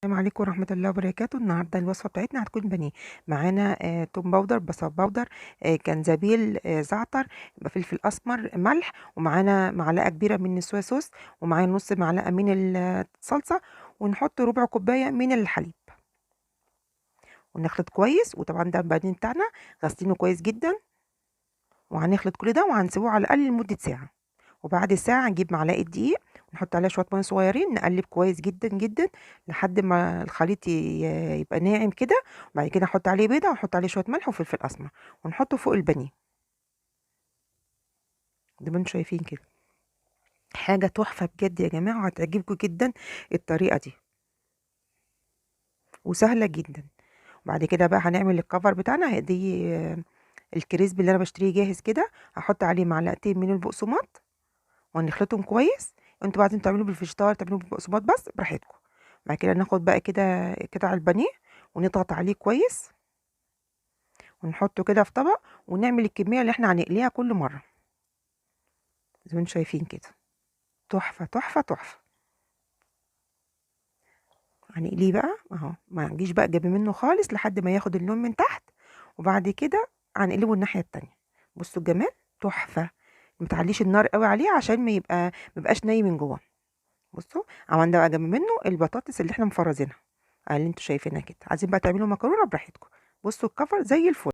السلام عليكم ورحمة الله وبركاته. النهارده الوصفة بتاعتنا هتكون بانيه. معانا توم باودر، بصل باودر، جنزبيل، زعتر، يبقى فلفل أسمر، ملح، ومعانا معلقة كبيرة من الصويا صوص، ومعانا نص معلقة من الصلصة، ونحط ربع كوباية من الحليب ونخلط كويس. وطبعا ده البانيه بتاعنا غاسلينه كويس جدا، وهنخلط كل ده وهنسيبه على الأقل لمدة ساعة. وبعد الساعة نجيب معلقة دقيق ونحط عليها شوية مية صغيرين، نقلب كويس جدا جدا لحد ما الخليط يبقى ناعم كده. وبعد كده نحط عليه بيضة ونحط عليه شوية ملح وفلفل أسمر ونحطه فوق البانيه زي ما انتم شايفين كده. حاجة تحفة بجد يا جماعة، وهتعجبكم جدا الطريقة دي، وسهلة جدا. وبعد كده بقى هنعمل الكفر بتاعنا دي. الكريسبي اللي انا بشتريه جاهز كده، هحط عليه معلقتين من البقسماط وهنخلطهم كويس. انتوا بعدين تعملوه بالفيجيتار، تعملوه بالبقسماط، بس براحتكم. بعد كده ناخد بقى كده قطع البانيه ونضغط عليه كويس ونحطه كده في طبق، ونعمل الكمية اللي احنا هنقليها كل مرة زي ما انتم شايفين كده. تحفة تحفة تحفة. هنقليه بقى اهو، ما نجيش بقى جنب منه خالص لحد ما ياخد اللون من تحت. وبعد كده هنقلبه الناحية التانية. بصوا الجمال، تحفة. متعليش النار قوي عليه عشان ما يبقاش ني من جوه. بصوا عملنا بقى جنب منه البطاطس اللي احنا مفرزينها اللي انتوا شايفينها كده. عايزين بقى تعملوا مكرونه براحتكم. بصوا الكفر زي الفل.